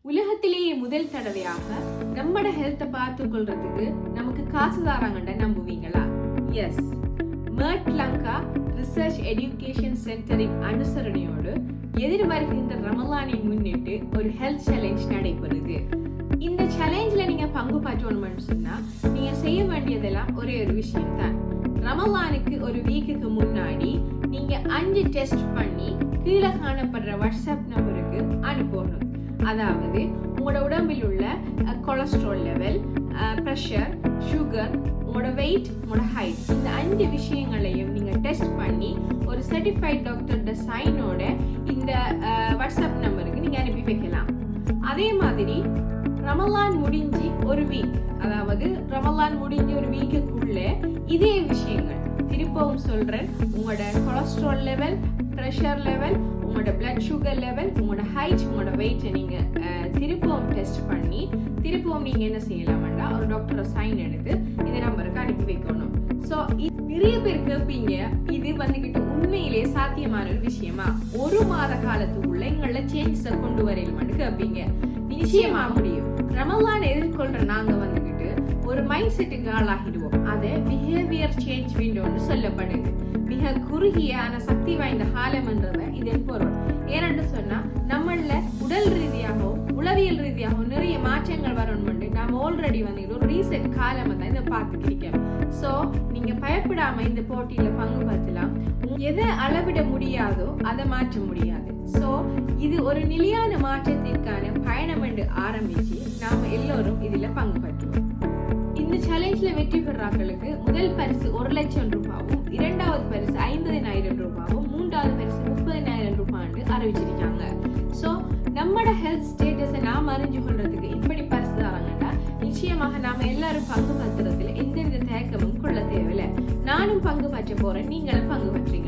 உலகத்திலேயே முதல் தடவையாக நம்மட ஹெல்த்தை பார்த்து கொள்றதுக்கு நமக்கு காசு தாராங்கண்ட நம்புவீங்களா? எஸ், மெர்ட் லங்கா ரிசர்ச் எஜுகேஷன் சென்டரின் அனுசரணையோடு எதிர்வருகின்ற ரமலானை முன்னிட்டு ஒரு ஹெல்த் சேலஞ்ச் நடைபெறுது. இந்த சேலஞ்சில் நீங்க பங்கு பற்றணும்னு சொன்னா நீங்க செய்ய வேண்டியதெல்லாம் ஒரே ஒரு விஷயம் தான். ரமலானுக்கு ஒரு வீக்குக்கு முன்னாடி நீங்க 5 டெஸ்ட் பண்ணி கீழே காணப்படுற வாட்ஸ்அப் நம்பருக்கு அனுப்பணும். அதாவது உங்களோட உடம்பில் உள்ள கொலஸ்ட்ரால் லெவல், ப்ரெஷர், சுகர், உங்களோட வெயிட், உங்களோட ஹைட், இந்த 5 விஷயங்களையும் நீங்க டெஸ்ட் பண்ணி ஒரு சர்டிஃபைட் டாக்டரோட சைனோட இந்த வாட்ஸ்அப் நம்பருக்கு நீங்க அனுப்பி வைக்கலாம். அதே மாதிரி ரமலான் முடிஞ்சு ஒரு வீக், அதாவது ரமலான் முடிஞ்ச ஒரு வீக்குக்குள்ள இதே விஷயங்கள் திருப்பவும் சொல்றேன். உங்களோட கொலஸ்ட்ரால் லெவல், ப்ரெஷர் லெவல், உங்களோட பிளட் சுகர் லெவல், உங்களோட ஹைட், உங்களோட வெயிட்டை நீங்க திருப்பவும் டெஸ்ட் பண்ணி திருப்பவும் நீங்க என்ன செய்யலாம்டா ஒரு டாக்டரை சைன் எடுத்து இந்த நம்பருக்கு அனுப்பி வைக்கணும். ஸோ நிறைய பேர் கேட்பீங்க, இது வந்துகிட்டு உண்மையிலேயே சாத்தியமான ஒரு விஷயமா? ஒரு மாத காலத்துக்குள்ள எங்கள சேஞ்சஸை கொண்டு வரையிலுமான்னு கேட்பீங்க. நிச்சயமா முடியும். ரமலான் எதிர்கொள்ற நாங்க வந்துகிட்டு ஒரு மைண்ட் செட்டுக்கு ஆளாகிடுவோம். அதை பிஹேவியர் சேஞ்ச் விண்டோன்னு சொல்லப்படுது. மிக குறுகிய ஆன சக்தி வாய்ந்த காலம் என்றத இதன் பொருள். ஏனென்று சொன்னா நம்மள உடல் ரீதியாகவும் உளவியல் ரீதியாகவும் நிறைய மாற்றங்கள் வரணும்னு நாம ஆல்ரெடி வந்துட்டு ஒரு ரீசெட் காலமா தான் இதை பார்த்துக்கிட்டோம். ஸோ நீங்க பயப்படாம இந்த போட்டியில பங்கு பெற்றலாம். எதை அளவிட முடியாதோ அதை மாற்ற முடியாது. ஸோ இது ஒரு நிலையான மாற்றத்திற்கான பயணம் என்று ஆரம்பிச்சு நாம எல்லோரும் இதுல பங்கு பெற்றுவோம். இந்த சேலஞ்ச்ல வெற்றி பெறாக்களுக்கு முதல் பரிசு 1 லட்சம் ரூபாயும், 2வது பரிசு 50,000 ரூபாயும், 3வது பரிசு 30,000 ரூபாய் அறிவிச்சிருக்காங்க. ஸோ நம்மட ஹெல்த் ஸ்டேட்டஸை நாம் அறிஞ்சு கொள்றதுக்கு இப்படி பரிசு தராங்கன்னா நிச்சயமாக நாம எல்லாரும் பங்கு பற்றுறதுல எந்தவித தயக்கமும் கொள்ள தேவையில்லை. நானும் பங்கு பற்ற போறேன், நீங்களும் பங்கு பற்றீங்க.